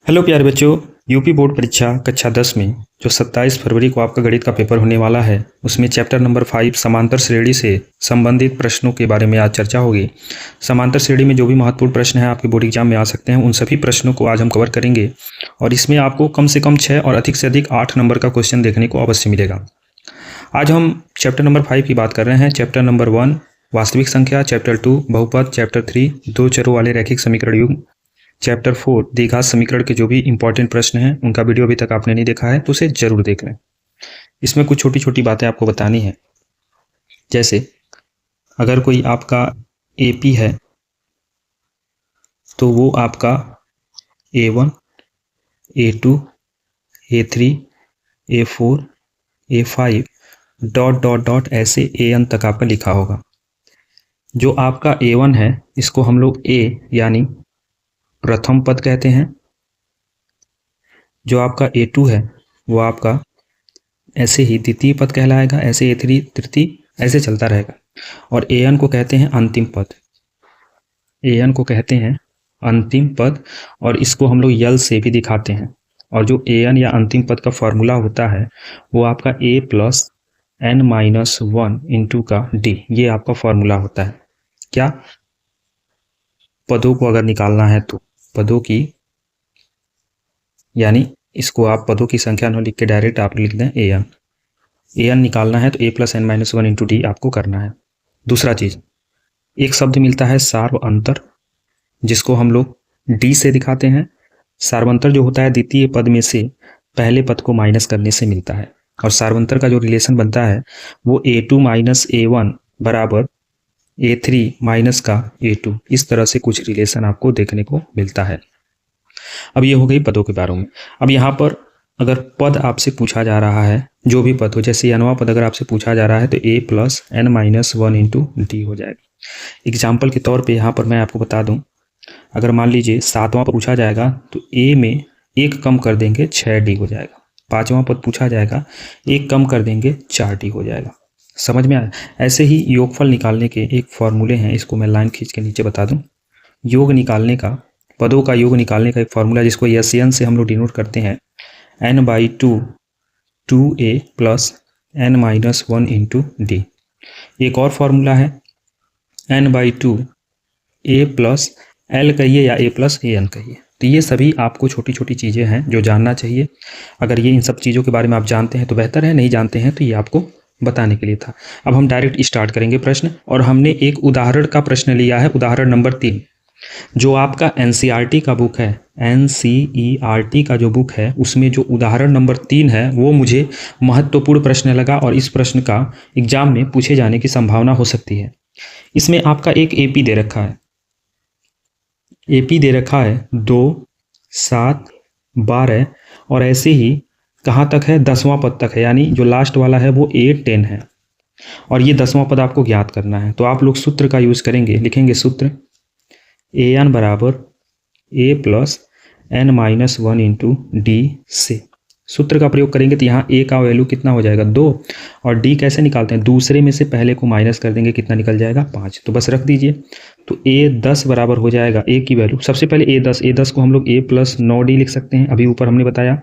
Hello प्यारे बच्चों। UP board परीक्षा कक्षा 10 में जो 27 फरवरी को आपका गणित का पेपर होने वाला है, उसमें चैप्टर नंबर 5 समांतर श्रेणी से संबंधित प्रश्नों के बारे में आज चर्चा होगी। समांतर श्रेणी में जो भी महत्वपूर्ण प्रश्न हैं आपके बोर्ड एग्जाम में आ सकते हैं, उन सभी प्रश्नों को आज हम कवर करेंगे और इसमें आपको कम से कम 6 और अधिक से अधिक 8 नंबर का क्वेश्चन देखने को अवश्य मिलेगा। आज हम चैप्टर नंबर 5 की बात कर रहे हैं। चैप्टर नंबर 1 वास्तविक संख्या, चैप्टर 2 बहुपद, चैप्टर 3 दो चरों वाले रैखिक समीकरण युग्म, चैप्टर 4 द्विघात समीकरण के जो भी इंपॉर्टेंट प्रश्न हैं उनका वीडियो अभी तक आपने नहीं देखा है तो उसे जरूर देख लें। इसमें कुछ छोटी छोटी बातें आपको बतानी है। जैसे अगर कोई आपका एपी है तो वो आपका A1, A2, A3, A4, A5 dot dot dot ऐसे AN तक आपका लिखा होगा। जो आपका A1 है इसको हम लोग A यानी प्रथम पद कहते हैं। जो आपका A2 है वो आपका ऐसे ही द्वितीय पद कहलाएगा, ऐसे A3 तृतीय, ऐसे चलता रहेगा। और AN को कहते हैं अंतिम पद। AN को कहते हैं अंतिम पद और इसको हम लोग यल से भी दिखाते हैं। और जो AN या अंतिम पद का फॉर्मूला होता है वो आपका A प्लस n-1 इंटू का D, ये आपका फॉर्मूला होता है। क्या? पदों को अगर निकालना है तो पदों की, यानी इसको आप पदों की संख्या न लिख के डायरेक्ट आप लिख दें AN निकालना है तो A plus n-1 into D आपको करना है। दूसरा चीज़, एक शब्द मिलता है सार्वअंतर, जिसको हम लोग D से दिखाते हैं। सार्वअंतर जो होता है द्वितीय पद में से पहले पद को माइनस करने से मिलता है। और सार्वअंतर का जो रिलेशन बनता है वो A2 माइनस A1 बराबर A3 माइनस का A2, इस तरह से कुछ रिलेशन आपको देखने को मिलता है। अब ये हो गई पदों के बारे में। अब यहाँ पर अगर पद आपसे पूछा जा रहा है, जो भी पद हो, जैसे अनवा पद अगर आपसे पूछा जा रहा है तो A plus n-1 into D हो जाएगा। एग्जाम्पल के तौर पे यहाँ पर मैं आपको बता दूँ, अगर मान लीजिए 7वां पद पूछा जाएगा तो A में 1 कम कर देंगे 6D हो जाएगा। 5वां पद पूछा जाएगा 1 कम कर देंगे 4D हो जाएगा। समझ में आया? ऐसे ही योगफल निकालने के एक फॉर्मूले हैं, इसको मैं लाइन खींच के नीचे बता दूँ। योग निकालने का, पदों का योग निकालने का एक फॉर्मूला जिसको SN से हम लोग डिनोट करते हैं, n/2 2A plus n-1 into D। एक और फॉर्मूला है n/2 A प्लस L कहिए या A प्लस AN कहिए। तो ये सभी आपको छोटी छोटी चीज़ें हैं जो जानना चाहिए। अगर ये इन सब चीज़ों के बारे में आप जानते हैं तो बेहतर है, नहीं जानते हैं तो ये आपको बताने के लिए था। अब हम डायरेक्ट स्टार्ट करेंगे प्रश्न, और हमने एक उदाहरण का प्रश्न लिया है, उदाहरण नंबर 3। जो आपका NCERT का बुक है, NCERT का जो बुक है उसमें जो उदाहरण नंबर 3 है वो मुझे महत्वपूर्ण प्रश्न लगा और इस प्रश्न का एग्जाम में पूछे जाने की संभावना हो सकती है। इसमें आपका एक AP दे रखा है, AP दे रखा है 2, 7, 12 और ऐसे ही कहाँ तक है, 10वां पद तक है, यानी जो लास्ट वाला है वो A10 है और ये 10वां पद आपको ज्ञात करना है। तो आप लोग सूत्र का यूज़ करेंगे, लिखेंगे सूत्र AN बराबर A plus n-1 into D से। सूत्र का प्रयोग करेंगे तो यहाँ A का वैल्यू कितना हो जाएगा 2 और D कैसे निकालते हैं, दूसरे में से पहले को माइनस कर देंगे, कितना निकल जाएगा 5। तो बस रख दीजिए। तो A10 बराबर हो जाएगा A की वैल्यू, सबसे पहले A10 को हम लोग A प्लस 9D लिख सकते हैं। अभी ऊपर हमने बताया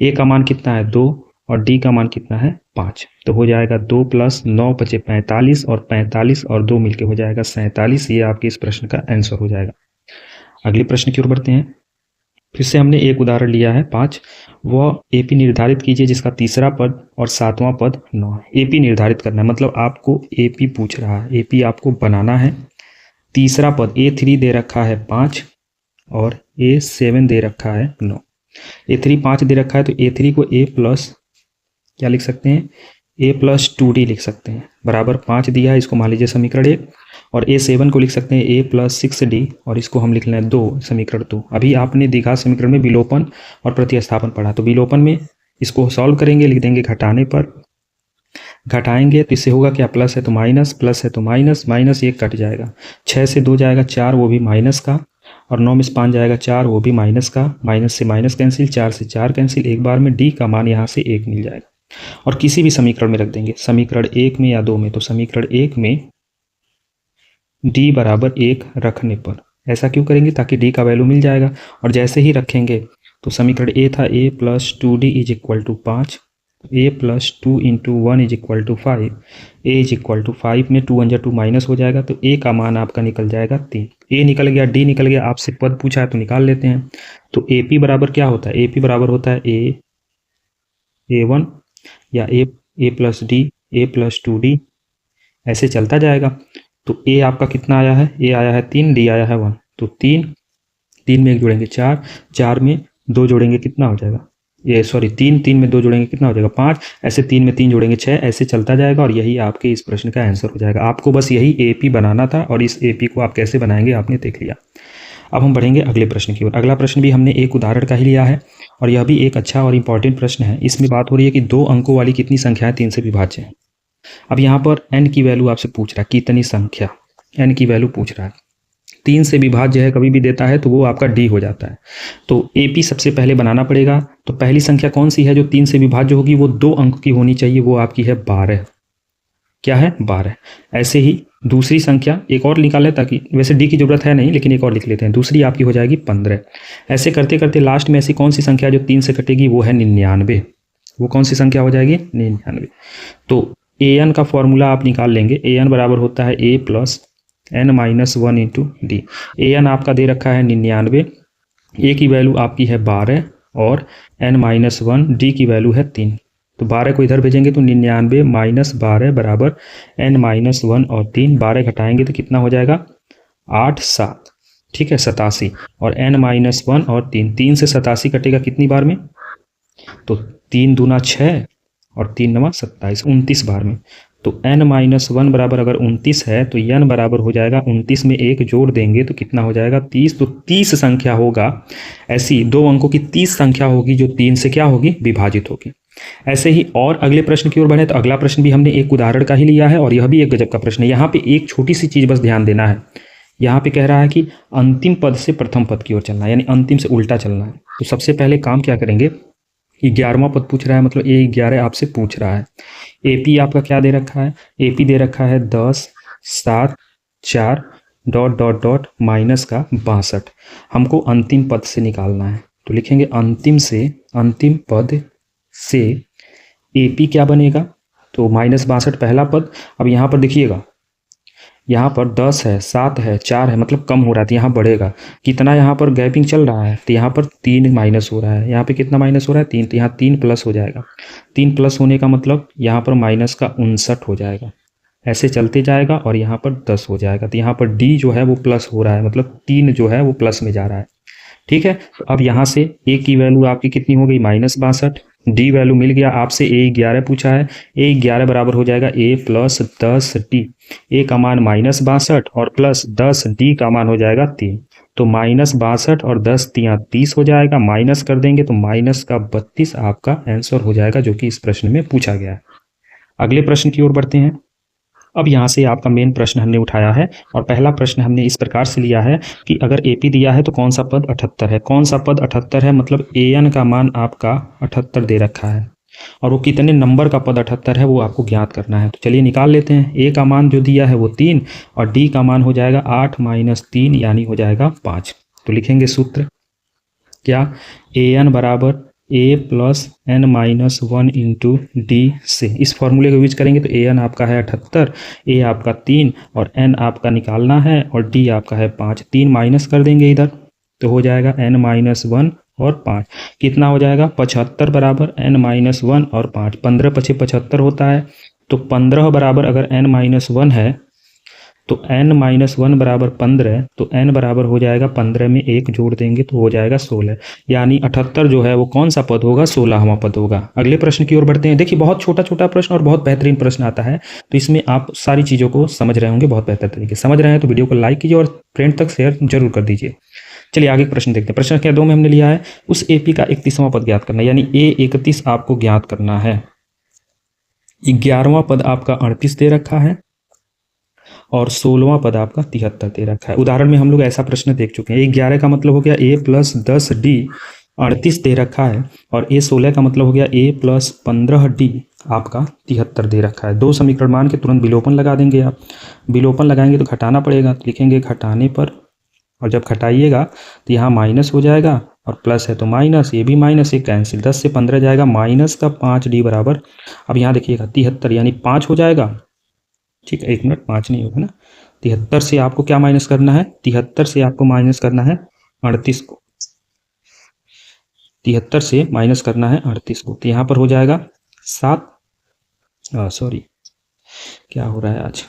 A का मान कितना है 2 और D का मान कितना है 5। तो हो जाएगा 2 प्लस 9 बचे 45 और 45 और 2 मिलके हो जाएगा 47। ये आपके इस प्रश्न का आंसर हो जाएगा। अगले प्रश्न की ओर बढ़ते हैं। फिर से हमने एक उदाहरण लिया है 5। वह AP निर्धारित कीजिए जिसका तीसरा पद और 7वां पद 9 है। AP निर्धारित करना है, मतलब आपको AP पूछ रहा है, AP आपको बनाना है। तीसरा पद A3 दे रखा है 5 और A7 दे रखा है 9। A3 5 दे रखा है तो A3 को A प्लस क्या लिख सकते हैं, A प्लस 2D लिख सकते हैं, बराबर 5 दिया है, इसको मान लीजिए समीकरण 1। और A7 को लिख सकते हैं A प्लस 6D और इसको हम लिख लें 2, समीकरण 2। अभी आपने द्विघात समीकरण में विलोपन और प्रतिस्थापन पढ़ा, तो विलोपन में इसको सॉल्व करेंगे, लिख देंगे घटाने पर, घटाएंगे तो इससे होगा क्या, प्लस है तो माइनस, प्लस है तो माइनस, माइनस 1 कट जाएगा, 6 से 2 जाएगा 4 वो भी माइनस का, और 9 में से 5 जाएगा 4 वो भी माइनस का, माइनस से माइनस कैंसिल, 4 से 4 कैंसिल, एक बार में D का मान यहाँ से 1 मिल जाएगा। और किसी भी समीकरण में रख देंगे, समीकरण 1 में या 2 में। तो समीकरण 1 में D बराबर 1 रखने पर, ऐसा क्यों करेंगे, ताकि D का वैल्यू मिल जाएगा। और जैसे ही रखेंगे तो समीकरण ए था a plus 2d is equal to 5, a plus 2 into 1 is equal to 5, a is equal to 5 में 2 1 2 माइनस हो जाएगा, तो a का मान आपका निकल जाएगा 3। a निकल गया, d निकल गया, आपसे पद पूछा है तो निकाल लेते हैं। तो AP बराबर क्या होता है, AP बराबर होता है a1 या a plus d, a plus 2d, ऐसे चलता जाएगा। तो a आपका कितना आया है, a आया है 3, d आया है 1, तो 3 में 1 जोड़ेंगे 4, 4 में 2 जोड़ेंगे कितना हो जाएगा, ये सॉरी 3 में 2 जोड़ेंगे कितना हो जाएगा 5, ऐसे 3 में 3 जोड़ेंगे 6, ऐसे चलता जाएगा और यही आपके इस प्रश्न का आंसर हो जाएगा। आपको बस यही AP बनाना था और इस AP को आप कैसे बनाएंगे आपने देख लिया। अब हम बढ़ेंगे अगले प्रश्न की ओर। अगला प्रश्न भी हमने एक उदाहरण का ही लिया है और यह भी एक अच्छा और इम्पॉर्टेंट प्रश्न है। इसमें बात हो रही है कि 2 अंकों वाली कितनी संख्याएं 3 से विभाज्य हैं। अब यहाँ पर n की वैल्यू आपसे पूछ रहा है, कितनी संख्या n की वैल्यू पूछ रहा है। 3 से विभाज्य है कभी भी देता है तो वो आपका d हो जाता है। तो AP सबसे पहले बनाना पड़ेगा। तो पहली संख्या कौन सी है जो 3 से विभाज्य होगी, वो 2 अंक की होनी चाहिए, वो आपकी है 12। क्या है, 12। ऐसे ही दूसरी संख्या एक और निकालें, ताकि वैसे d की जरूरत है नहीं लेकिन एक और लिख लेते हैं, दूसरी आपकी हो जाएगी 15। ऐसे करते करते लास्ट में ऐसी कौन सी संख्या जो 3 से कटेगी, वो है 99। वो कौन सी संख्या हो जाएगी, 99। तो an का फॉर्मूला आप निकाल लेंगे। an बराबर होता है a plus n minus 1 into D. an आपका दे रखा है 99, a की वैल्यू आपकी है 12 और n माइनस 1, d की वैल्यू है 3। तो 12 को इधर भेजेंगे तो 99 माइनस 12 बराबर n माइनस 1 और 3। 12 घटाएंगे तो कितना हो जाएगा, 8 7, ठीक है 87, और n माइनस 1 और 3 से 87 कटेगा कितनी बार में, तो 3 दूना 6 और 3 नवा 27, 29 बार में। तो n माइनस 1 बराबर अगर 29 है तो n बराबर हो जाएगा 29 में 1 जोड़ देंगे तो कितना हो जाएगा 30। तो 30 संख्या होगा, ऐसी 2 अंकों की 30 संख्या होगी जो 3 से क्या होगी, विभाजित होगी। ऐसे ही और अगले प्रश्न की ओर बढ़े तो अगला प्रश्न भी हमने एक उदाहरण का ही लिया है और यह भी एक गजब का प्रश्न है। यहाँ पे एक छोटी सी चीज़ बस ध्यान देना है। यहाँ पे कह रहा है कि अंतिम पद से प्रथम पद की ओर चलना है, यानी अंतिम से उल्टा चलना है। तो सबसे पहले काम क्या करेंगे, 11वां पद पूछ रहा है, मतलब A11 आपसे पूछ रहा है। AP आपका क्या दे रखा है, AP दे रखा है 10 7 4 डॉट डॉट डॉट माइनस का 62। हमको अंतिम पद से निकालना है तो लिखेंगे अंतिम पद से AP क्या बनेगा, तो माइनस 62 पहला पद। अब यहाँ पर देखिएगा, यहाँ पर 10 है 7 है 4 है, मतलब कम हो रहा है तो यहाँ बढ़ेगा कितना, यहाँ पर गैपिंग चल रहा है तो यहाँ पर 3 माइनस हो रहा है, यहाँ पे कितना माइनस हो रहा है 3, तो यहाँ 3 प्लस हो जाएगा। 3 प्लस होने का मतलब यहाँ पर माइनस का 59 हो जाएगा, ऐसे चलते जाएगा और यहाँ पर 10 हो जाएगा। तो यहाँ पर D जो है वो प्लस हो रहा है, मतलब 3 जो है वो प्लस में जा रहा है, ठीक है। तो अब यहाँ से A की वैल्यू आपकी कितनी हो गई, माइनस 62। D वैल्यू मिल गया, आपसे A11 पूछा है। A11 बराबर हो जाएगा A प्लस 10D। A का मान माइनस 62 और प्लस 10, D का मान हो जाएगा 3। तो माइनस 62 और 10 तियाँ 30 हो जाएगा, माइनस कर देंगे तो माइनस का 32 आपका आंसर हो जाएगा, जो कि इस प्रश्न में पूछा गया है। अगले प्रश्न की ओर बढ़ते हैं। अब यहाँ से आपका मेन प्रश्न हमने उठाया है और पहला प्रश्न हमने इस प्रकार से लिया है कि अगर AP दिया है तो कौन सा पद 78 है। कौन सा पद 78 है, मतलब AN का मान आपका 78 दे रखा है और वो कितने नंबर का पद 78 है वो आपको ज्ञात करना है। तो चलिए निकाल लेते हैं। A का मान जो दिया है वो 3 और D का मान हो जाएगा 8 माइनस 3 यानी हो जाएगा 5। तो लिखेंगे सूत्र क्या, AN बराबर A plus n minus 1 into D से। इस फॉर्मूले को यूज करेंगे तो AN आपका है 78, A आपका 3 और n आपका निकालना है और D आपका है 5। 3 माइनस कर देंगे इधर तो हो जाएगा n माइनस 1 और 5, कितना हो जाएगा 75 बराबर n माइनस 1 और 5। 15 पछे 75 होता है, तो 15 बराबर अगर n माइनस 1 है तो n माइनस 1 बराबर 15, तो n बराबर हो जाएगा 15 में 1 जोड़ देंगे तो हो जाएगा 16, यानी 78 जो है वो कौन सा पद होगा, 16वां पद होगा। अगले प्रश्न की ओर बढ़ते हैं। देखिए बहुत छोटा छोटा प्रश्न और बहुत बेहतरीन प्रश्न आता है, तो इसमें आप सारी चीज़ों को समझ रहे होंगे, बहुत बेहतर तरीके से समझ रहे हैं तो वीडियो को लाइक कीजिए और फ्रेंड तक शेयर जरूर कर दीजिए। चलिए आगे प्रश्न देखते हैं। प्रश्न संख्या 2 में हमने लिया है उस AP का 31वां पद ज्ञात करना, यानी A31 आपको ज्ञात करना है। 11वां पद आपका 38 दे रखा है और 16वां पद आपका 73 दे रखा है। उदाहरण में हम लोग ऐसा प्रश्न देख चुके हैं। 11 का मतलब हो गया A प्लस 10D, 38 दे रखा है, और A16 का मतलब हो गया A प्लस 15D आपका 73 दे रखा है। दो समीकरण मान के तुरंत विलोपन लगा देंगे आप। विलोपन लगाएंगे तो घटाना पड़ेगा, तो लिखेंगे घटाने पर, और जब घटाइएगा तो यहाँ माइनस हो जाएगा और प्लस है तो माइनस, ये भी माइनस, ये कैंसिल, 10 से 15 जाएगा माइनस का 5d बराबर, अब यहाँ देखिएगा 73 यानी 5 हो जाएगा। ठीक है, 1 मिनट, 5 नहीं होगा ना, 73 से आपको क्या माइनस करना है, 73 से आपको माइनस करना है 38 को, 73 से माइनस करना है 38 को, तो यहाँ पर हो जाएगा 7, सॉरी क्या हो रहा है आज,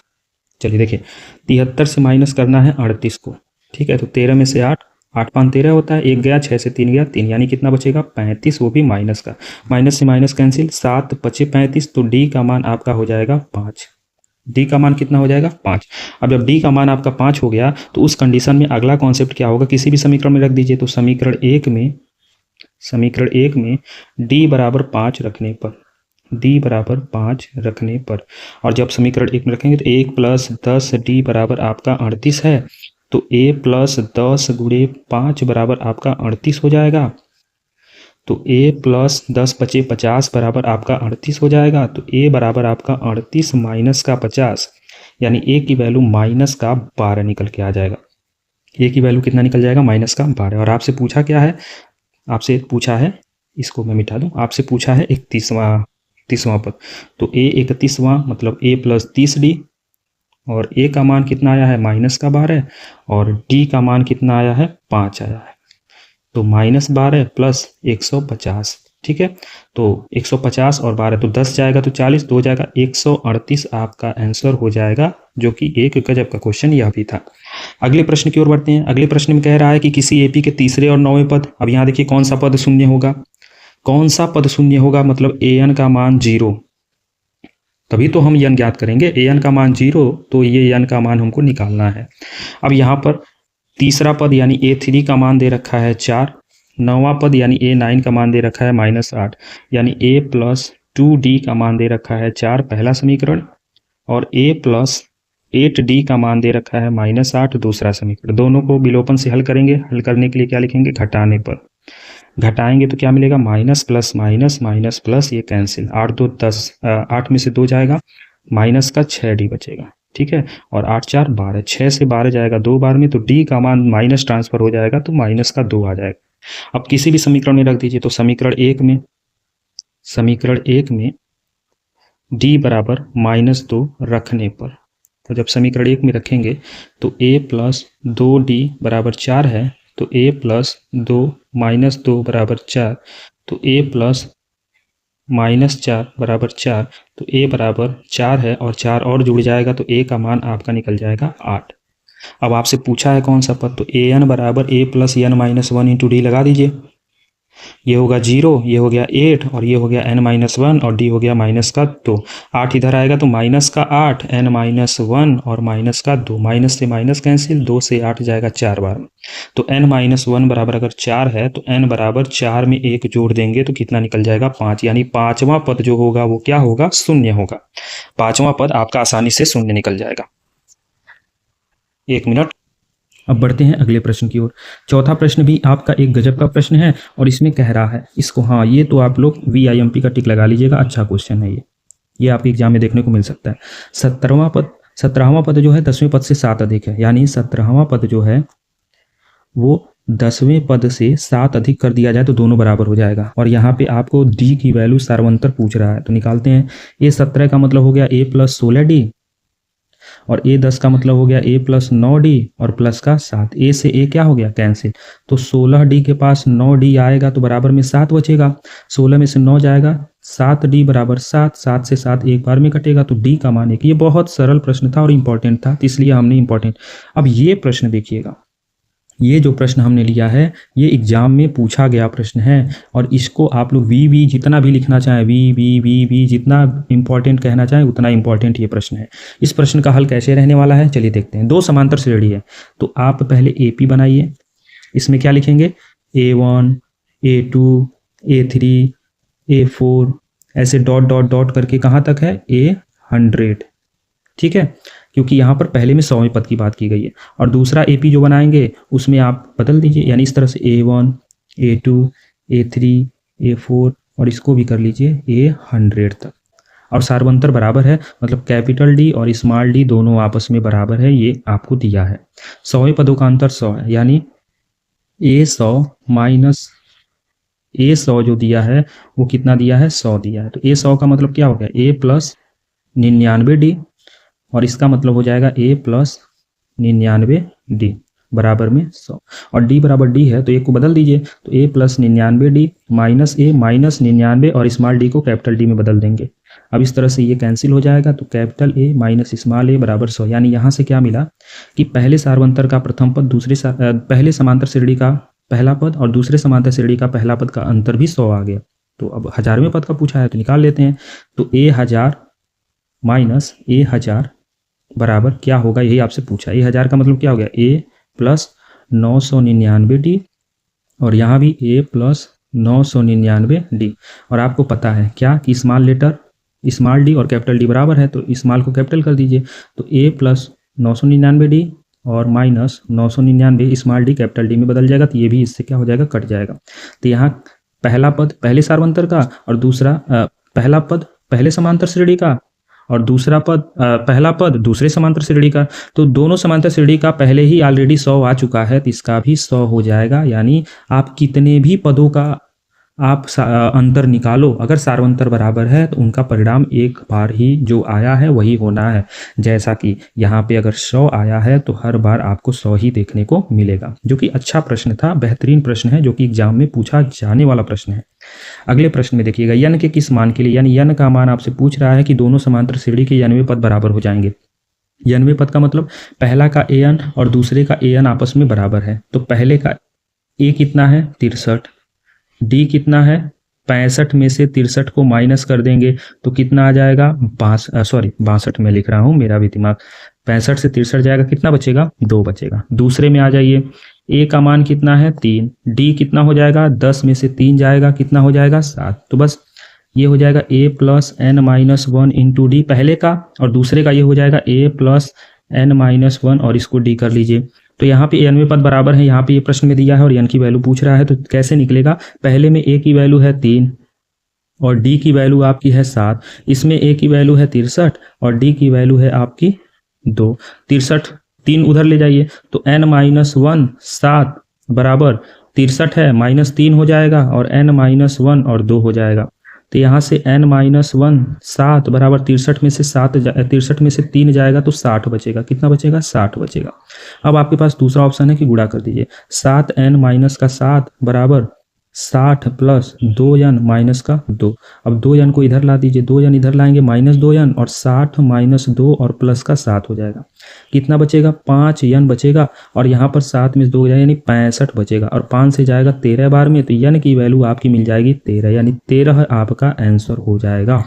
चलिए देखिए 73 से माइनस करना है 38 को। ठीक है, तो 13 में से 8, 8 5 13 होता है, 1 गया, 6 से 3 गया 3, यानी कितना बचेगा 35, वो भी माइनस का, माइनस से माइनस कैंसिल, 7 बचे 35, तो डी का मान आपका हो जाएगा 5। डी का मान कितना हो जाएगा 5। अब जब डी का मान आपका 5 हो गया तो उस कंडीशन में अगला कॉन्सेप्ट क्या होगा, किसी भी समीकरण में रख दीजिए, तो समीकरण एक में डी बराबर 5 रखने पर, डी बराबर 5 रखने पर, और जब समीकरण एक में रखेंगे तो 1 प्लस 10 डी बराबर आपका 38 है, तो a प्लस 10 गुणे 5 बराबर आपका 38 हो जाएगा, तो a प्लस 10 बचे 50 बराबर आपका 38 हो जाएगा, तो a बराबर आपका 38 माइनस का 50, यानी a की वैल्यू माइनस का 12 निकल के आ जाएगा। a की वैल्यू कितना निकल जाएगा, माइनस का 12। और आपसे पूछा क्या है, आपसे पूछा है, इसको मैं मिटा दूं, आपसे पूछा है 31वां पद, तो a 31वां मतलब a प्लस 30d, और a का मान कितना आया है माइनस का 12, और d का मान कितना आया है 5 आया है, तो -12 प्लस 150। ठीक है, तो 150 और 12 तो 10 जाएगा, तो 40, 2 जाएगा 138 आपका आंसर हो जाएगा, जो कि एक गजब का क्वेश्चन यह भी था। अगले प्रश्न की ओर बढ़ते हैं। अगले प्रश्न में कह रहा है कि किसी एपी के तीसरे और 9वें पद, अब यहाँ देखिए कौन सा पद शून्य होगा, कौन सा पद शून्य होगा, मतलब an का मान 0, तभी तो हम n ज्ञात करेंगे, an का मान 0, तो ये n का मान हमको निकालना है। अब यहाँ पर तीसरा पद यानी a3 का मान दे रखा है 4, 9वां पद यानी a9 का मान दे रखा है -8, यानी a प्लस 2d का मान दे रखा है 4, पहला समीकरण, और a प्लस 8d का मान दे रखा है -8, दूसरा समीकरण। दोनों को विलोपन से हल करेंगे, हल करने के लिए क्या लिखेंगे, घटाने पर, घटाएंगे तो क्या मिलेगा, minus plus minus, minus plus, ये कैंसिल, 8 2 10, 8 में से 2 जाएगा, माइनस का 6d बचेगा। ठीक है, और 8 4 12, 6 से 12 जाएगा 2 बार में, तो d का मान माइनस ट्रांसफर हो जाएगा, तो माइनस का 2 आ जाएगा। अब किसी भी समीकरण में रख दीजिए, तो समीकरण एक में d बराबर -2 रखने पर, तो जब समीकरण एक में रखेंगे तो a प्लस 2d बराबर 4 है, तो a प्लस 2 माइनस 2 बराबर 4, तो a प्लस -4 बराबर 4, तो a बराबर 4 है, और 4 और जुड़ जाएगा, तो a का मान आपका निकल जाएगा 8। अब आपसे पूछा है कौन सा पद, तो an बराबर a plus n minus 1 into D लगा दीजिए, ये होगा 0, ये हो गया 8, और ये हो गया n-1, और d हो गया माइनस का 2, 8 इधर आएगा तो माइनस का 8, n-1 और माइनस का 2, माइनस से माइनस कैंसिल, 2 से 8 जाएगा 4 बार में, तो n-1 बराबर अगर 4 है, तो n बराबर 4 में 1 जोड़ देंगे तो कितना निकल जाएगा 5, यानी 5वां पद जो होगा वो क्या होगा, शून्य होगा। 5वां पद आपका आसानी से शून्य निकल जाएगा। 1 मिनट। अब बढ़ते हैं अगले प्रश्न की ओर। चौथा प्रश्न भी आपका एक गजब का प्रश्न है, और इसमें कह रहा है, इसको हाँ ये तो आप लोग VIMP का टिक लगा लीजिएगा, अच्छा क्वेश्चन है ये आपके एग्जाम में देखने को मिल सकता है। 17वां पद जो है 10वें पद से 7 अधिक है, यानी 17वां पद जो है वो 10वें पद से 7 अधिक कर दिया जाए तो दोनों बराबर हो जाएगा, और यहाँ पे आपको d की वैल्यू सार्वंतर पूछ रहा है, तो निकालते हैं। a 17 का मतलब हो गया a प्लस 16d, और a 10 का मतलब हो गया a प्लस 9d, और प्लस का 7, a से a क्या हो गया कैंसिल, तो 16d के पास 9d आएगा तो बराबर में 7 बचेगा, 16 में से 9 जाएगा, 7d बराबर 7, 7 से 7 एक बार में कटेगा, तो d का मान 1। ये बहुत सरल प्रश्न था और इंपॉर्टेंट था, इसलिए हमने इंपॉर्टेंट। अब ये प्रश्न देखिएगा, ये जो प्रश्न हमने लिया है ये एग्जाम में पूछा गया प्रश्न है, और इसको आप लोग वी जितना भी लिखना चाहें, वी जितना इंपॉर्टेंट कहना चाहें उतना इंपॉर्टेंट ये प्रश्न है। इस प्रश्न का हल कैसे रहने वाला है, चलिए देखते हैं। 2 समांतर श्रेणी है, तो आप पहले AP बनाइए, इसमें क्या लिखेंगे, A1 A2 A3 A4, ऐसे डॉट डॉट डॉट करके कहाँ तक है, A100। ठीक है, क्योंकि यहाँ पर पहले में 100वें पद की बात की गई है, और दूसरा AP जो बनाएंगे उसमें आप बदल दीजिए, यानी इस तरह से A1 A2 A3 A4, और इसको भी कर लीजिए A100 तक, और सार्वंतर बराबर है, मतलब कैपिटल D और स्मॉल d दोनों आपस में बराबर है, ये आपको दिया है। 100वें पदों का अंतर 100 है, यानी A100 माइनस A100 जो दिया है वो कितना दिया है, 100 दिया है। तो A100 का मतलब क्या हो गया, A प्लस 99D, और इसका मतलब हो जाएगा A प्लस 99D बराबर में 100, और D बराबर D है तो A को बदल दीजिए, तो A plus 99D minus A minus 99 और स्मॉल d को कैपिटल D में बदल देंगे। अब इस तरह से ये कैंसिल हो जाएगा, तो capital A minus small a बराबर 100। यानी यहाँ से क्या मिला कि पहले सार्वंतर का प्रथम पद पहले समांतर श्रेणी का पहला पद और दूसरे समांतर श्रेणी का पहला पद का अंतर भी 100 आ गया। तो अब 1000वें पद का पूछा है तो निकाल लेते हैं। तो A1000 माइनस A1000 बराबर क्या होगा, यही आपसे पूछा। A1000 का मतलब क्या हो गया, A प्लस 999D, और यहाँ भी A प्लस 999D। और आपको पता है क्या कि स्मॉल लेटर स्मॉल d और कैपिटल D बराबर है, तो स्मॉल को कैपिटल कर दीजिए। तो A प्लस 999D और minus 999 small d capital D में बदल जाएगा, तो ये भी इससे क्या हो जाएगा, कट जाएगा। तो यहाँ पहला पद पहले सार्वंतर का और दूसरा पहला पद पहले समांतर श्रेणी का और दूसरा पद पहला पद दूसरे समांतर श्रेणी का। तो दोनों समांतर श्रेणी का पहले ही ऑलरेडी 100 आ चुका है, तो इसका भी 100 हो जाएगा। यानी आप कितने भी पदों का आप अंतर निकालो, अगर सार्वंतर बराबर है तो उनका परिणाम एक बार ही जो आया है वही होना है। जैसा कि यहाँ पे अगर 100 आया है तो हर बार आपको 100 ही देखने को मिलेगा, जो कि अच्छा प्रश्न था, बेहतरीन प्रश्न है, जो कि एग्जाम में पूछा जाने वाला प्रश्न है। अगले प्रश्न में देखिएगा, यन के किस मान के लिए, यानी यन का मान आपसे पूछ रहा है कि दोनों समांतर श्रेणी के 90 पद बराबर हो जाएंगे। 90 पद का मतलब पहला का an और दूसरे का an आपस में बराबर है। तो पहले का a कितना है, 63, d कितना है, 65 में से 63 को माइनस कर देंगे तो कितना आ जाएगा, 62 में लिख रहा हूँ, मेरा भी दिमाग, 65 से 63 जाएगा, कितना बचेगा, 2 बचेगा। दूसरे में आ जाइए, a का मान कितना है, 3, d कितना हो जाएगा, 10 में से 3 जाएगा, कितना हो जाएगा, 7। तो बस ये हो जाएगा a plus n minus 1 into D पहले का, और दूसरे का ये हो जाएगा a प्लस n माइनस 1, और इसको d कर लीजिए। तो यहाँ पे 90 पद बराबर है, यहाँ पे ये प्रश्न में दिया है और n की वैल्यू पूछ रहा है, तो कैसे निकलेगा, पहले में a की वैल्यू है 3 और d की वैल्यू आपकी है 7, इसमें a की वैल्यू है 63 और d की वैल्यू है आपकी 2। 63 3 उधर ले जाइए, तो n माइनस 1 7 बराबर 63 है, माइनस 3 हो जाएगा और n माइनस 1 और 2 हो जाएगा। तो यहाँ से n माइनस 1 7 बराबर 63 में से 63 में से 3 जाएगा तो 60 बचेगा, कितना बचेगा, 60 बचेगा। अब आपके पास दूसरा ऑप्शन है कि गुणा कर दीजिए, 7n माइनस का 7 बराबर 60 प्लस 2n माइनस का 2। अब 2n को इधर ला दीजिए, 2n इधर लाएंगे माइनस 2n, और 60 माइनस 2 और प्लस का 7 हो जाएगा, कितना बचेगा, 5n बचेगा, और यहाँ पर 7 में 2 हो जाएगा यानी 65 बचेगा, और 5 से जाएगा 13 बार में, तो n की वैल्यू आपकी मिल जाएगी 13, यानी 13 आपका आंसर हो जाएगा।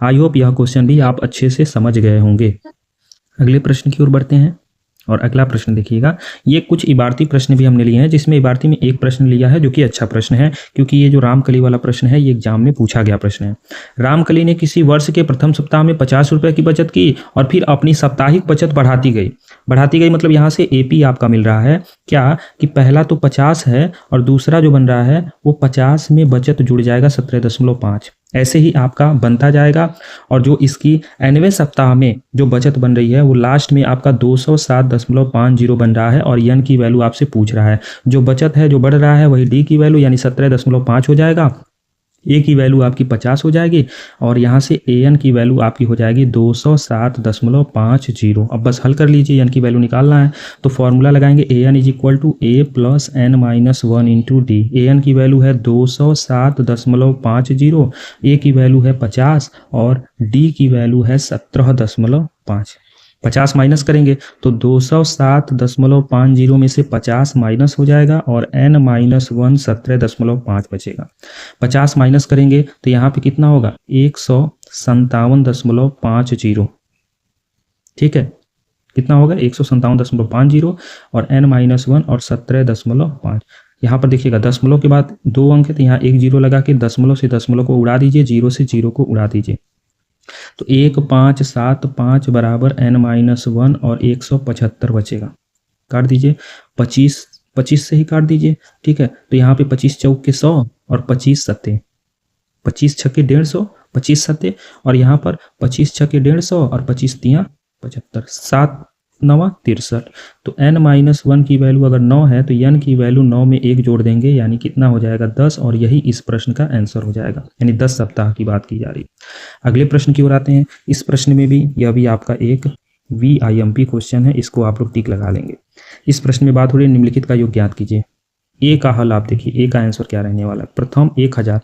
आई होप यह क्वेश्चन भी आप अच्छे से समझ गए होंगे। अगले प्रश्न की ओर बढ़ते हैं, और अगला प्रश्न देखिएगा, ये कुछ इबारती प्रश्न भी हमने लिए हैं, जिसमें इबारती में एक प्रश्न लिया है जो कि अच्छा प्रश्न है, क्योंकि ये जो रामकली वाला प्रश्न है ये एग्जाम में पूछा गया प्रश्न है। रामकली ने किसी वर्ष के प्रथम सप्ताह में 50 रुपये की बचत की और फिर अपनी साप्ताहिक बचत बढ़ाती गई, मतलब यहाँ से एपी आपका मिल रहा है क्या, कि पहला तो 50 है और दूसरा जो बन रहा है वो 50 में बचत जुड़ जाएगा 17.5, ऐसे ही आपका बनता जाएगा। और जो इसकी 90वें सप्ताह में जो बचत बन रही है वो लास्ट में आपका 207.50 बन रहा है, और n की वैल्यू आपसे पूछ रहा है। जो बचत है जो बढ़ रहा है वही d की वैल्यू यानी 17.5 हो जाएगा, a की वैल्यू आपकी 50 हो जाएगी, और यहाँ से an की वैल्यू आपकी हो जाएगी 207.50। अब बस हल कर लीजिए, n की वैल्यू निकालना है तो फॉर्मूला लगाएंगे, an is equal to a plus n minus 1 into D. an की वैल्यू है 207.50, a की वैल्यू है 50 और d की वैल्यू है 17.5। 50 माइनस करेंगे तो 207.50 में से 50 माइनस हो जाएगा और n माइनस 1 17.5 बचेगा। 50 माइनस करेंगे तो यहाँ पे कितना होगा, 157.50। ठीक है, कितना होगा, 157.50 और n माइनस 1 और 17.5। यहाँ पर देखिएगा दशमलव के बाद 2 अंक है, तो यहाँ 1 0 लगा के दशमलव से दशमलव को उड़ा दीजिए, 0 से 0 को उड़ा दीजिए, तो 1575 बराबर n माइनस 1 और 175 बचेगा। काट दीजिए, 25 से ही काट दीजिए। ठीक है, तो यहाँ पे 25 चौक के 100 और 25 सत्ते 25 छक्के 150, 25 सत्ते, और यहाँ पर 25 छक्के 150 और 25 तियाँ 75, 7 नवा 63। तो n-1 की वैल्यू अगर 9 है तो n की वैल्यू 9 में 1 जोड़ देंगे यानी कितना हो जाएगा 10, और यही इस प्रश्न का आंसर हो जाएगा, यानी 10 सप्ताह की बात की जा रही है। अगले प्रश्न की ओर आते हैं। इस प्रश्न में भी यह भी आपका एक VIMP क्वेश्चन है, इसको आप लोग टिक लगा लेंगे। इस प्रश्न में बात हो रही है निम्नलिखित का योग ज्ञात कीजिए। ए का हल आप देखिए, ए का आंसर क्या रहने वाला है। प्रथम 1000,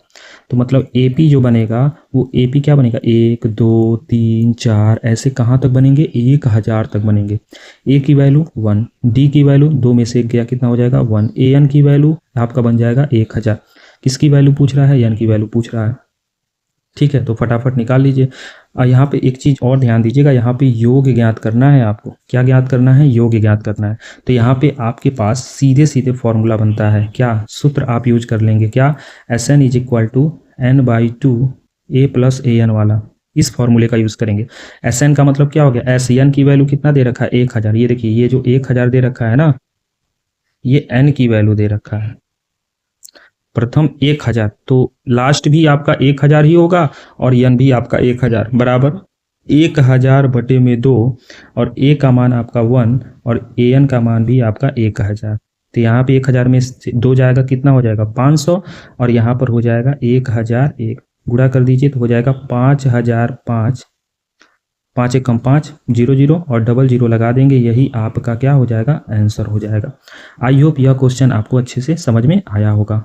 तो मतलब AP जो बनेगा वो AP क्या बनेगा 1 2 3 4 ऐसे कहाँ तक बनेंगे 1000 तक बनेंगे। A की वैल्यू 1, D की वैल्यू 2 में से 1 गया कितना हो जाएगा 1, AN की वैल्यू आपका बन जाएगा 1000। किसकी वैल्यू पूछ रहा है, N की वैल्यू पूछ रहा है। ठीक है, तो फटाफट निकाल लीजिए। यहाँ पे एक चीज़ और ध्यान दीजिएगा, यहाँ पे योग ज्ञात करना है आपको। क्या ज्ञात करना है, योग ज्ञात करना है। तो यहाँ पे आपके पास सीधे सीधे फॉर्मूला बनता है, क्या सूत्र आप यूज कर लेंगे, क्या SN = n/2 A + AN वाला, इस फॉर्मूले का यूज करेंगे। SN का मतलब क्या हो गया, SN की वैल्यू कितना दे रखा है 1000। ये देखिए ये जो 1000 दे रखा है ना, ये N की वैल्यू दे रखा है। प्रथम 1000, तो लास्ट भी आपका 1000 ही होगा और n भी आपका 1000 बराबर 1000/2, और A का मान आपका 1 और AN का मान भी आपका 1000। तो यहाँ पे 1000 में 2 जाएगा कितना हो जाएगा 500, और यहाँ पर हो जाएगा 1001। गुणा कर दीजिए तो हो जाएगा 5005। 5 × 5 0 0 और डबल 0 लगा देंगे, यही आपका क्या हो जाएगा आंसर हो जाएगा। आई होप यह क्वेश्चन आपको अच्छे से समझ में आया होगा।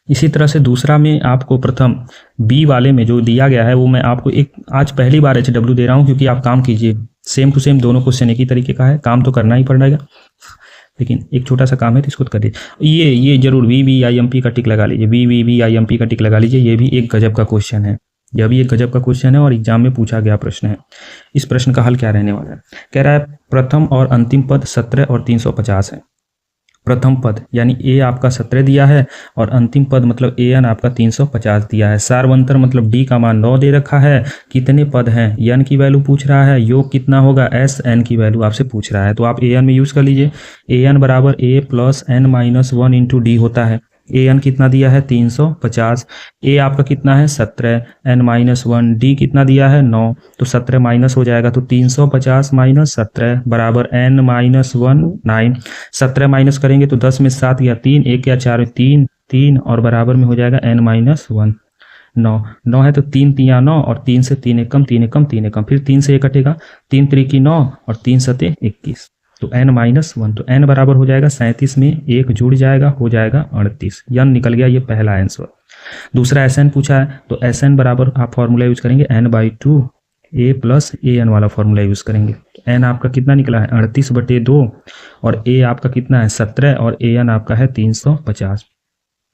इसी तरह से दूसरा में आपको प्रथम B वाले में जो दिया गया है वो मैं आपको एक आज पहली बार HW दे रहा हूँ, क्योंकि आप काम कीजिए, सेम टू सेम दोनों क्वेश्चन एक ही तरीके का है, काम तो करना ही पड़ेगा, लेकिन एक छोटा सा काम है तो इसको करिए। ये जरूर VVIMP का टिक लगा लीजिए, VVIMP का टिक लगा लीजिए। ये भी एक गजब का क्वेश्चन है, यह भी एक गजब का क्वेश्चन है और एग्जाम में पूछा गया प्रश्न है। इस प्रश्न का हल क्या रहने वाला है, कह रहा है प्रथम और अंतिम पद 17 और 350 है। प्रथम पद यानी A आपका 17 दिया है और अंतिम पद मतलब AN आपका 350 दिया है। सारवंतर मतलब D का मान 9 दे रखा है। कितने पद हैं, N की वैल्यू पूछ रहा है, योग कितना होगा SN की वैल्यू आपसे पूछ रहा है। तो आप AN में यूज़ कर लीजिए। AN बराबर A + n-1 × D होता है। AN कितना दिया है 350, A आपका कितना है 17, n-1, D कितना दिया है 9, तो 17 माइनस हो जाएगा तो 350 - 17 बराबर n-1 9। 17 माइनस करेंगे तो 10 में 7 या 3, 1 या 4 3 3 और बराबर में हो जाएगा n-1 9। 9 है तो 3 3 9 और 3 से 3 एकम 3 एकम 3 एकम, फिर 3 से 1 कटेगा, 3 3 9 और 3 7 21, तो n-1, तो n बराबर हो जाएगा 37 में 1 जुड़ जाएगा, हो जाएगा 38। n निकल गया, ये पहला आंसर। दूसरा SN पूछा है तो SN बराबर आप फॉर्मूला यूज करेंगे n/2 A + AN वाला फॉर्मूला यूज करेंगे। n आपका कितना निकला है 38/2 और A आपका कितना है 17 और AN आपका है 350।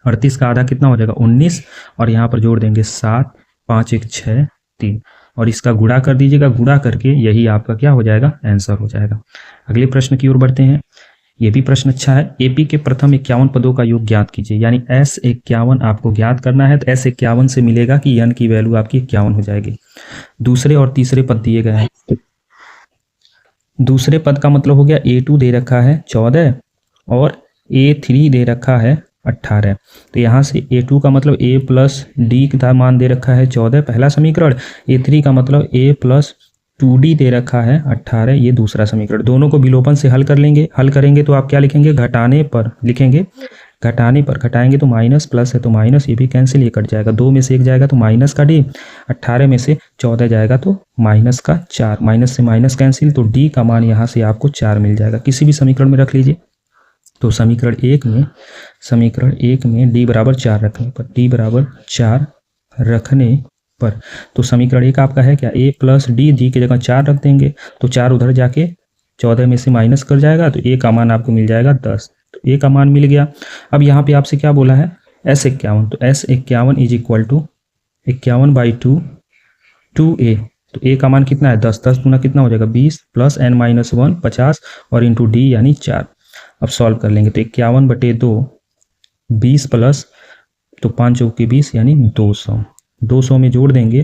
38 का आधा कितना हो जाएगा 19 और यहाँ पर जोड़ देंगे 7, 5 1 6 3 और इसका गुणा कर दीजिएगा, गुणा करके यही आपका क्या हो जाएगा आंसर हो जाएगा। अगले प्रश्न की ओर बढ़ते हैं। ये भी प्रश्न अच्छा है। AP के प्रथम 51 पदों का योग ज्ञात कीजिए, यानी S51 आपको ज्ञात करना है। तो S51 से मिलेगा कि N की वैल्यू आपकी 51 हो जाएगी। दूसरे और तीसरे पद दिए गए हैं। दूसरे पद का मतलब हो गया A2 दे रखा है 14 और A3 दे रखा है 18। तो यहाँ से A2 का मतलब A + D का मान दे रखा है 14, पहला समीकरण। A3 का मतलब A + 2D दे रखा है 18, ये दूसरा समीकरण। दोनों को विलोपन से हल कर लेंगे। हल करेंगे तो आप क्या लिखेंगे, घटाने पर लिखेंगे, घटाने पर घटाएंगे तो माइनस, प्लस है तो माइनस, ये भी कैंसिल, ये कट जाएगा, 2 में से 1 जाएगा तो माइनस का D, 18 में से 14 जाएगा तो माइनस का 4, माइनस से माइनस कैंसिल, तो D का मान यहाँ से आपको 4 मिल जाएगा। किसी भी समीकरण में रख लीजिए। तो समीकरण 1 में D बराबर 4 रखने पर, D बराबर 4 रखने पर, तो समीकरण 1 आपका है क्या A + D की जगह 4 रख देंगे तो 4 उधर जाके 14 में से माइनस कर जाएगा तो A का मान आपको मिल जाएगा 10, तो A का मान मिल गया। अब यहाँ पे आपसे क्या बोला है S51, तो S51 = 51/2 2A, तो A का मान कितना है 10, 10 गुना कितना हो जाएगा 20 + n-1 50 और इंटू D यानी 4। अब सॉल्व कर लेंगे तो 51/2 20 प्लस तो 5 चौके 20 यानी 200, 200 में जोड़ देंगे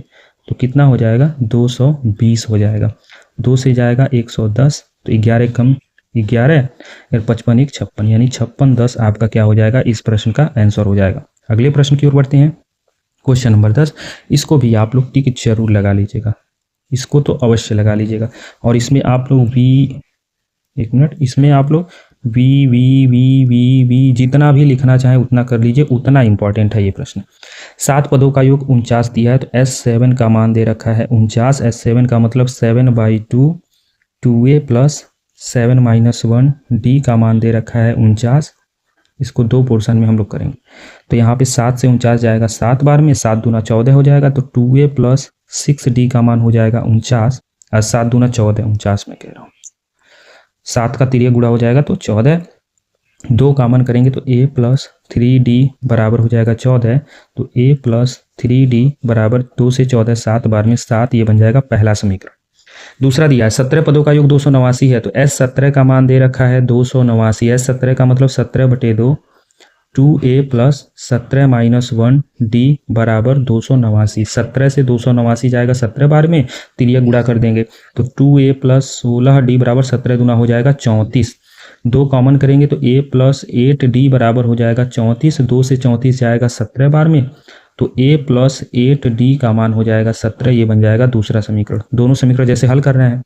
तो कितना हो जाएगा 220 हो जाएगा। 2 से जाएगा 110 तो 11 कम 11 और 55 1 56 यानी 56 10 आपका क्या हो जाएगा, इस प्रश्न का आंसर हो जाएगा। अगले प्रश्न की ओर बढ़ते हैं। क्वेश्चन नंबर 10, इसको भी आप लोग टिक जरूर लगा लीजिएगा, इसको तो अवश्य लगा लीजिएगा। और इसमें आप लोग एक मिनट, इसमें आप लोग वी वी वी वी वी जितना भी लिखना चाहें उतना कर लीजिए, उतना इंपॉर्टेंट है ये प्रश्न। 7 पदों का योग 49 दिया है, तो S7 का मान दे रखा है 49। S7 का मतलब 7/2 2a प्लस 7 - 1 d का मान दे रखा है 49। इसको 2 पोर्शन में हम लोग करेंगे, तो यहाँ पे 7 से 49 जाएगा 7 बार में, 7 दूना 14 हो जाएगा, तो 2a प्लस 6d का मान हो जाएगा 49। और 7 दूना 14, 49 में कह रहा हूँ, 7 का तिरिया गुणा हो जाएगा तो 14। 2 कॉमन करेंगे तो a प्लस 3d बराबर हो जाएगा 14। तो a प्लस 3d बराबर 2 से 14 7 बार में 7, ये बन जाएगा पहला समीकरण। दूसरा दिया है 17 पदों का योग 289 है, तो S17 का मान दे रखा है 289। S17 का मतलब 17/2 2a प्लस 17 - 1 d बराबर 289। 17 से 289 जाएगा 17 बार में, तिरिया गुणा कर देंगे तो 2a प्लस 16d बराबर 17 दूना हो जाएगा 34। 2 कॉमन करेंगे तो a प्लस 8d बराबर हो जाएगा 34। 2 से 34 जाएगा 17 बार में, तो a प्लस 8d का मान हो जाएगा 17। ये बन जाएगा दूसरा समीकरण। दोनों समीकरण जैसे हल कर रहे हैं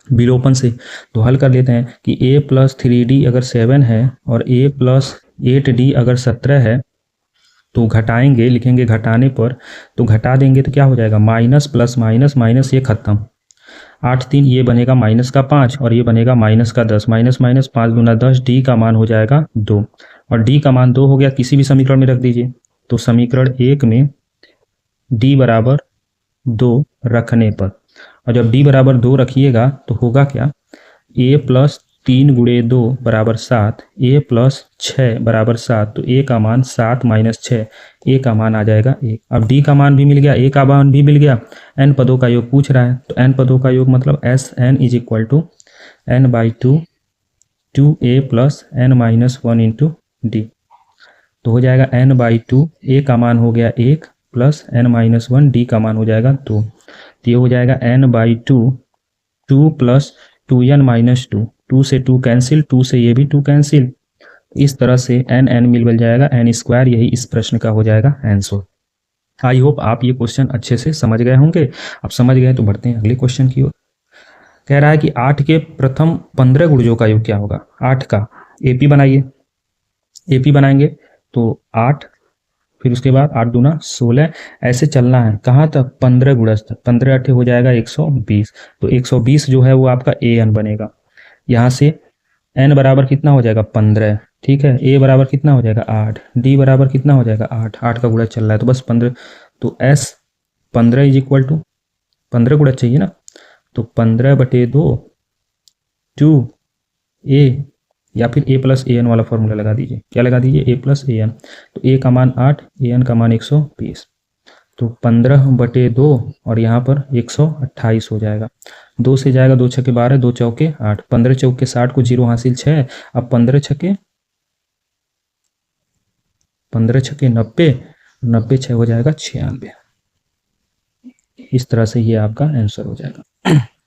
विलोपन से, तो हल कर लेते हैं कि a प्लस 3d अगर 7 है और a प्लस 8d अगर 17 है, तो घटाएंगे, लिखेंगे घटाने पर, तो घटा देंगे तो क्या हो जाएगा माइनस प्लस माइनस माइनस, ये खत्म। 8 3 ये बनेगा माइनस का 5 और ये बनेगा माइनस का 10। माइनस माइनस 5 दूना 10, d का मान हो जाएगा 2, और d का मान 2 हो गया। किसी भी समीकरण में रख दीजिए, तो समीकरण 1 में d बराबर 2 रखने पर, और जब d बराबर 2 रखिएगा तो होगा क्या, a प्लस 3 × 2 बराबर 7, a प्लस 6 बराबर 7, तो a का मान 7 - 6, a का मान आ जाएगा 1। अब d का मान भी मिल गया, a का मान भी मिल गया, n पदों का योग पूछ रहा है, तो n पदों का योग मतलब Sn = n/2 2a plus n - 1 × d, तो हो जाएगा n/2, a का मान हो गया 1 प्लस n - 1, d का मान हो जाएगा 2, तो ये हो जाएगा n/2 2 प्लस 2n - 2, 2 से 2 कैंसिल, 2 से ये भी 2 कैंसिल, इस तरह से n मिल जाएगा n²। यही इस प्रश्न का हो जाएगा आंसर। आई होप आप ये क्वेश्चन अच्छे से समझ गए होंगे। अब समझ गए तो बढ़ते हैं अगले क्वेश्चन की ओर। कह रहा है कि 8 के प्रथम 15 गुणजों का योग क्या होगा। 8 का AP बनाइए, AP बनाएंगे तो 8, फिर उसके बाद 8 दूना 16, ऐसे चलना है कहाँ तक, 15 गुणज तक। 15 8 हो जाएगा 120, तो 120 जो है वो आपका AN बनेगा। यहाँ से n बराबर कितना हो जाएगा 15, ठीक है। a बराबर कितना हो जाएगा 8, d बराबर कितना हो जाएगा 8, 8 का गुणा चल रहा है तो बस 15, तो S 15 = 15 गुणा चाहिए ना, तो 15/2 2a, या फिर a प्लस AN वाला फॉर्मूला लगा दीजिए। क्या लगा दीजिए, a प्लस AN, तो a का मान 8, AN का मान 120, तो 15/2 और यहाँ पर 128 हो जाएगा। 2 से जाएगा 2 छक्के 12, 2 चौके 8, 15 चौके 60 को 0 हासिल 6, अब 15 छक्के 90, 90 6 हो जाएगा 96। इस तरह से ये आपका आंसर हो जाएगा।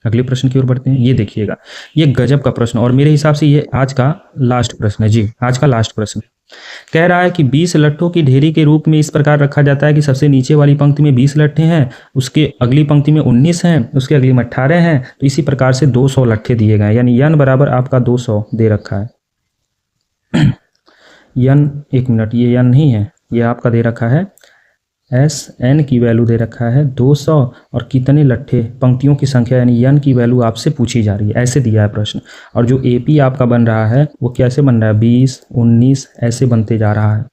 अगले प्रश्न की ओर बढ़ते हैं। ये देखिएगा, ये गजब का प्रश्न, और मेरे हिसाब से ये आज का लास्ट प्रश्न है। जी, आज का लास्ट प्रश्न कह रहा है कि 20 लट्ठों की ढेरी के रूप में इस प्रकार रखा जाता है कि सबसे नीचे वाली पंक्ति में 20 लट्ठे हैं, उसके अगली पंक्ति में 19 हैं, उसके अगली में 18 हैं, तो इसी प्रकार से 200 लट्ठे दिए गए हैं, यानी n बराबर आपका 200 दे रखा है। n, एक मिनट, ये n नहीं है, ये आपका दे रखा है Sn की वैल्यू दे रखा है 200, और कितने लट्ठे, पंक्तियों की संख्या यानी n की वैल्यू आपसे पूछी जा रही है, ऐसे दिया है प्रश्न। और जो AP आपका बन रहा है वो कैसे बन रहा है, 20 19 ऐसे बनते जा रहा है।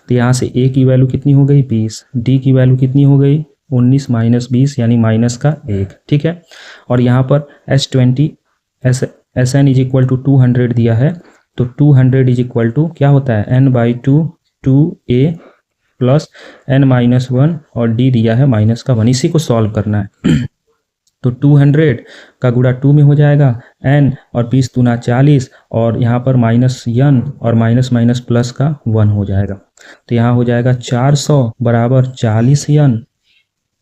तो यहाँ से a की वैल्यू कितनी हो गई 20, d की वैल्यू कितनी हो गई 19 - 20 यानी माइनस का 1, ठीक है। और यहाँ पर Sn = 200 दिया है, तो 200 = क्या होता है n/2 2a प्लस n - 1 और d दिया है माइनस का 1, इसी को सॉल्व करना है। तो 200 का गुणा 2 में हो जाएगा n, और 20 दूना 40, और यहाँ पर माइनस n और माइनस माइनस प्लस का 1 हो जाएगा, तो यहाँ हो जाएगा 400 बराबर 40n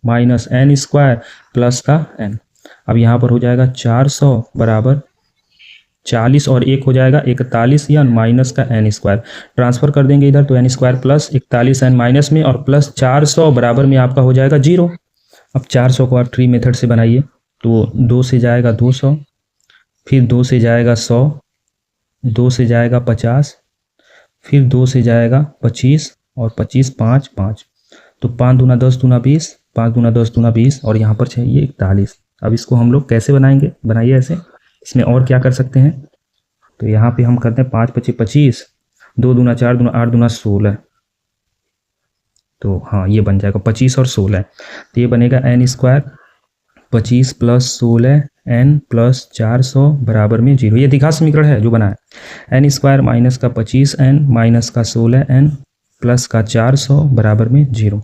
माइनस n² प्लस का n। अब यहाँ पर हो जाएगा 400 बराबर 40 और 1 हो जाएगा 41n माइनस का n², ट्रांसफर कर देंगे इधर, तो n² प्लस 41n माइनस में और प्लस 400 बराबर में आपका हो जाएगा 0। अब 400 को आप ट्री मेथड से बनाइए, तो 2 से जाएगा 200, फिर 2 से जाएगा 100, 2 से जाएगा 50, फिर 2 से जाएगा 25 और 25 5 5, तो 5 दूना 10 दूना 20, 5 दूना 10 दूना 20 और यहाँ पर चाहिए 41। अब इसको हम लोग कैसे बनाएंगे, बनाइए ऐसे। इसमें और क्या कर सकते हैं, तो यहाँ पे हम करते हैं 5 25 25, 2 दूना 4 दूना 8 दूना 16, तो हाँ ये बन जाएगा 25 और 16, तो ये बनेगा n square 25 plus 16 n plus 400 बराबर में 0। ये द्विघात समीकरण है जो बना है। n स्क्वायर माइनस का 25n माइनस का 16n प्लस का 400 बराबर में 0।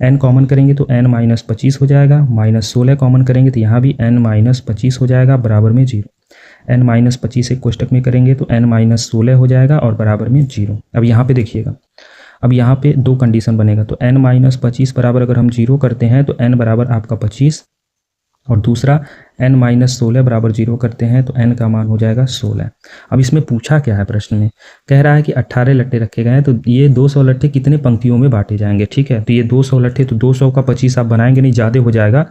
n कॉमन करेंगे तो n माइनस 25 हो जाएगा, माइनस 16 कॉमन करेंगे तो यहाँ भी n माइनस 25 हो जाएगा बराबर में 0। n माइनस 25 एक कोष्टक में करेंगे तो n माइनस 16 हो जाएगा और बराबर में 0। अब यहाँ पे देखिएगा, अब यहाँ पे दो कंडीशन बनेगा, तो n माइनस 25 बराबर अगर हम 0 करते हैं तो n बराबर आपका 25, और दूसरा n माइनस 16 बराबर 0 करते हैं तो n का मान हो जाएगा 16। अब इसमें पूछा क्या है, प्रश्न में कह रहा है कि 18 लट्ठे रखे गए हैं, तो ये 200 लट्ठे कितने पंक्तियों में बांटे जाएंगे। ठीक है, तो ये 200 लट्ठे, तो 200 का 25 आप बनाएंगे नहीं, ज़्यादा हो जाएगा,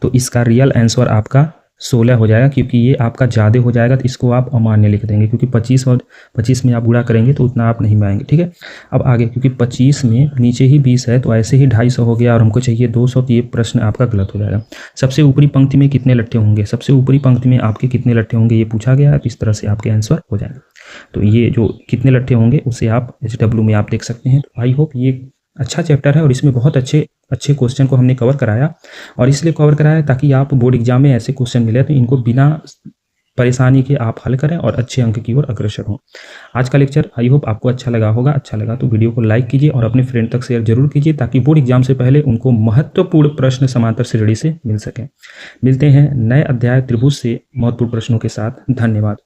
तो इसका रियल आंसर आपका 16 हो जाएगा, क्योंकि ये आपका ज़्यादा हो जाएगा तो इसको आप अमान्य लिख देंगे, क्योंकि 25 और 25 में आप गुणा करेंगे तो उतना आप नहीं पाएंगे। ठीक है, अब आगे, क्योंकि 25 में नीचे ही 20 है तो ऐसे ही 250 हो गया और हमको चाहिए 200, तो ये प्रश्न आपका गलत हो जाएगा। सबसे ऊपरी पंक्ति में कितने लट्ठे होंगे, सबसे ऊपरी पंक्ति में आपके कितने लट्ठे होंगे ये पूछा गया है, तो इस तरह से आपके आंसर हो जाएगा। तो ये जो कितने लट्ठे होंगे उसे आप HW में आप देख सकते हैं। तो आई होप ये अच्छा चैप्टर है और इसमें बहुत अच्छे क्वेश्चन को हमने कवर कराया, और इसलिए कवर कराया ताकि आप बोर्ड एग्जाम में ऐसे क्वेश्चन मिले तो इनको बिना परेशानी के आप हल करें और अच्छे अंक की ओर अग्रसर हों। आज का लेक्चर आई होप आपको अच्छा लगा होगा। अच्छा लगा तो वीडियो को लाइक कीजिए और अपने फ्रेंड तक शेयर जरूर कीजिए, ताकि बोर्ड एग्जाम से पहले उनको महत्वपूर्ण प्रश्न समांतर श्रेणी से मिल सकें। मिलते हैं नए अध्याय त्रिभुज से महत्वपूर्ण प्रश्नों के साथ। धन्यवाद।